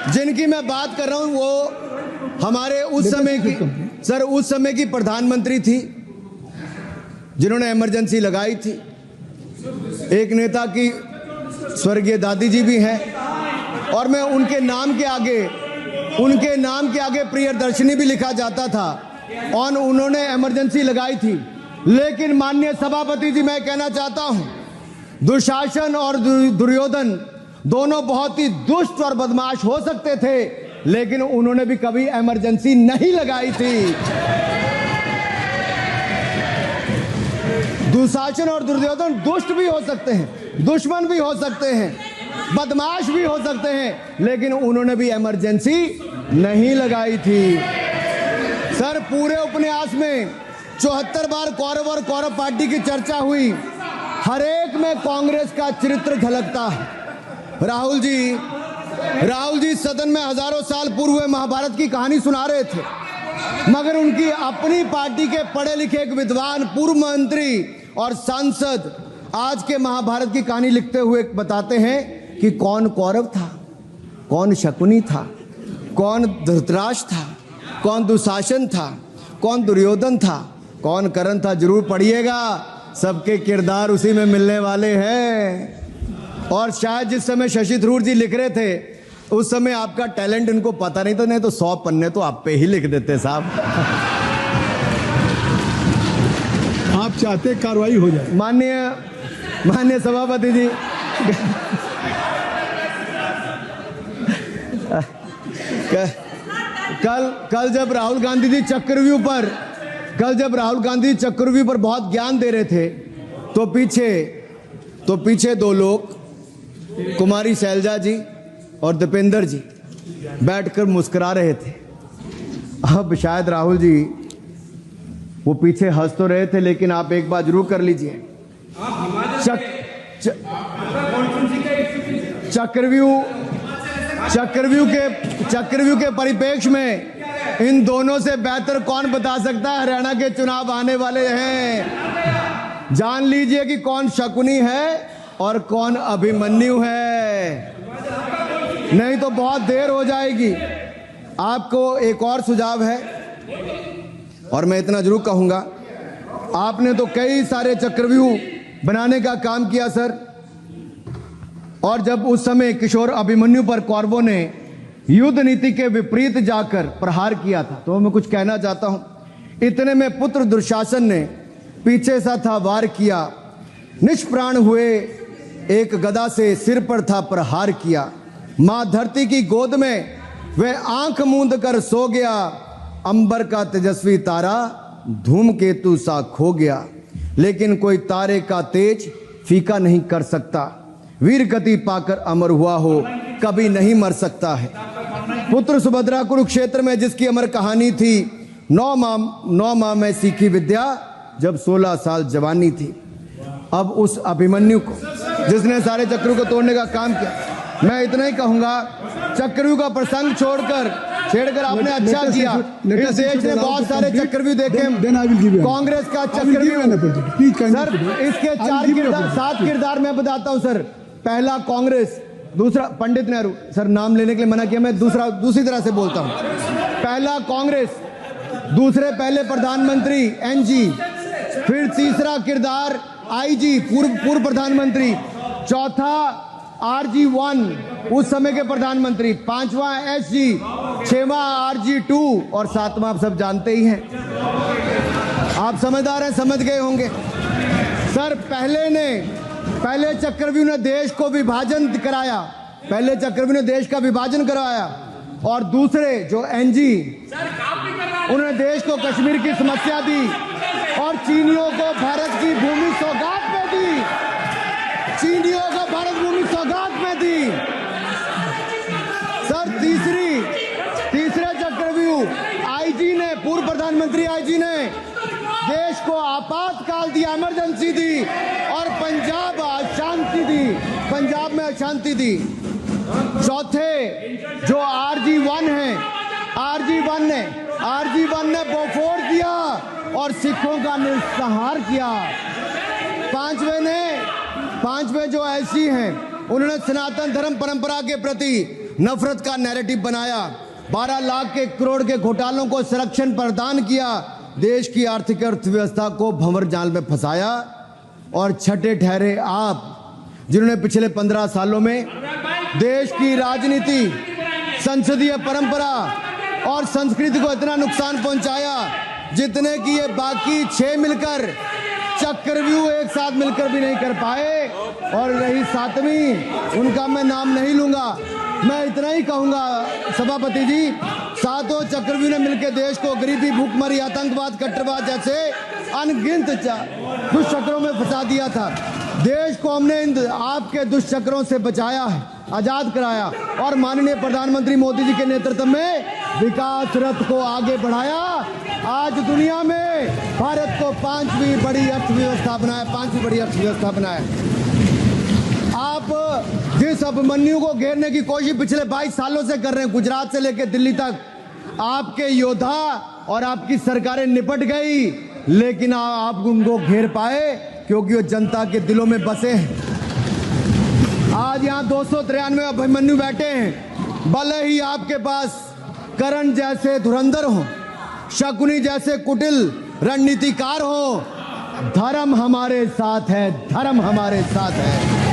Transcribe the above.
जिनकी मैं बात कर रहा हूं वो हमारे उस समय की प्रधानमंत्री थी जिन्होंने इमरजेंसी लगाई थी। एक नेता की स्वर्गीय दादी जी भी हैं और मैं उनके नाम के आगे प्रियदर्शिनी भी लिखा जाता था और उन्होंने इमरजेंसी लगाई थी। लेकिन माननीय सभापति जी, मैं कहना चाहता हूं, दुशासन और दुर्योधन दोनों बहुत ही दुष्ट और बदमाश हो सकते थे, लेकिन उन्होंने भी कभी इमरजेंसी नहीं लगाई थी। दुशासन और दुर्योधन दुष्ट भी हो सकते हैं, दुश्मन भी हो सकते हैं, बदमाश भी हो सकते हैं, लेकिन उन्होंने भी इमरजेंसी नहीं लगाई थी। सर, पूरे उपन्यास में 74 बार कौरव और कौरव पार्टी की चर्चा हुई। हर एक में कांग्रेस का चरित्र झलकता है। राहुल जी सदन में हजारों साल पूर्व हुए महाभारत की कहानी सुना रहे थे, मगर उनकी अपनी पार्टी के पढ़े लिखे एक विद्वान पूर्व मंत्री और सांसद आज के महाभारत की कहानी लिखते हुए बताते हैं कि कौन कौरव था, कौन शकुनी था, कौन धृतराष्ट्र था, कौन दुशासन था, कौन दुर्योधन था, कौन कर्ण था। जरूर पढ़िएगा, सबके किरदार उसी में मिलने वाले हैं। और शायद जिस समय शशि थरूर जी लिख रहे थे उस समय आपका टैलेंट इनको पता नहीं था, नहीं तो 100 पन्ने तो आप पे ही लिख देते साहब। आप चाहते कार्रवाई हो जाए। माननीय सभापति जी, कल जब राहुल गांधी जी चक्रव्यूह पर बहुत ज्ञान दे रहे थे तो पीछे दो लोग, कुमारी शैलजा जी और दीपेंद्र जी, बैठकर मुस्कुरा रहे थे। अब शायद राहुल जी वो पीछे हंस तो रहे थे, लेकिन आप एक बात जरूर कर लीजिए, चक्रव्यूह के परिप्रेक्ष्य में इन दोनों से बेहतर कौन बता सकता है हरियाणा के चुनाव आने वाले हैं। जान लीजिए कि कौन शकुनी है और कौन अभिमन्यु है, नहीं तो बहुत देर हो जाएगी। आपको एक और सुझाव है, और मैं इतना जरूर कहूंगा, आपने तो कई सारे चक्रव्यूह बनाने का काम किया सर, और जब उस समय किशोर अभिमन्यु पर कौरवों ने युद्ध नीति के विपरीत जाकर प्रहार किया था, तो मैं कुछ कहना चाहता हूं। इतने में पुत्र दुशासन ने पीछे सा था वार किया, निष्प्राण हुए एक गदा से सिर पर था प्रहार किया। मां धरती की गोद में वह आंख मूंद कर सो गया, अंबर का तेजस्वी तारा धूमकेतु सा खो गया। लेकिन कोई तारे का तेज फीका नहीं कर सकता, वीर गति पाकर अमर हुआ हो कभी नहीं मर सकता है। पुत्र सुभद्रा कुरुक्षेत्र में जिसकी अमर कहानी थी, 9 माह में सीखी विद्या जब 16 साल जवानी थी। अब उस अभिमन्यु को जिसने सारे चक्रव्यूह को तोड़ने का काम किया, मैं इतना ही कहूंगा, चक्रव्यूह का प्रसंग छेड़कर आपने अच्छा किया। इस देश ने बहुत सारे चक्रव्यूह देखे, कांग्रेस का चक्रव्यूह सर, इसके 7 किरदार मैं बताता हूं सर। पहला कांग्रेस, दूसरा पंडित नेहरू, सर नाम लेने के लिए मना किया, मैं दूसरी तरह से बोलता हूं। पहला कांग्रेस, दूसरे पहले प्रधानमंत्री एनजी, फिर तीसरा किरदार आईजी पूर्व प्रधानमंत्री, चौथा RG1 उस समय के प्रधानमंत्री, 5वां SG, 6वां RG2 और 7वां आप सब जानते ही हैं। आप समझदार हैं, समझ गए होंगे सर। पहले चक्रव्यूह ने देश को विभाजन कराया, और दूसरे जो एनजी, उन्होंने देश को कश्मीर की समस्या दी और चीनियों को भारत की भूमि सौगात में दी, सर। तीसरे चक्रव्यूह आईजी ने, पूर्व प्रधानमंत्री आईजी ने देश को आपातकाल दिया, इमरजेंसी दी, और पंजाब में अशांति दी। चौथे जो RG1 ने बोफोर्स दिया और सिखों का निस्सहार किया। पांचवें जो ऐसी हैं, उन्होंने सनातन धर्म परंपरा के प्रति नफरत का नैरेटिव बनाया, 12 लाख के करोड़ के घोटालों को संरक्षण प्रदान किया, देश की आर्थिक अर्थव्यवस्था को भंवर जाल में फंसाया। और छठे ठहरे आप, जिन्होंने पिछले 15 सालों में देश की राजनीति, संसदीय परंपरा और संस्कृति को इतना नुकसान पहुंचाया जितने कि ये बाकी 6 मिलकर चक्रव्यूह एक साथ मिलकर भी नहीं कर पाए। और रही 7वीं, उनका मैं नाम नहीं लूंगा, मैं इतना ही कहूंगा सभापति जी, 7 चक्रव्यूह ने मिलकर देश को गरीबी, भूखमरी, आतंकवाद, कट्टरवाद जैसे अनगिनत दुष्चक्रों में फंसा दिया था। देश को हमने इन आपके दुष्चक्रों से बचाया है, आजाद कराया और माननीय प्रधानमंत्री मोदी जी के नेतृत्व में विकास रथ को आगे बढ़ाया। आज दुनिया में भारत को 5वीं बड़ी अर्थव्यवस्था बनाया, 5वीं बड़ी अर्थव्यवस्था बनाया। आप जिस अभिमन्यु को घेरने की कोशिश पिछले 22 सालों से कर रहे हैं, गुजरात से लेकर दिल्ली तक, आपके योद्धा और आपकी सरकारें निपट गई, लेकिन आप उनको घेर पाए क्योंकि वो जनता के दिलों में बसे हैं। आज यहाँ 293 अभिमन्यु बैठे हैं, भले ही आपके पास करण जैसे धुरंधर हो, शकुनी जैसे कुटिल रणनीतिकार हो, धर्म हमारे साथ है, धर्म हमारे साथ है।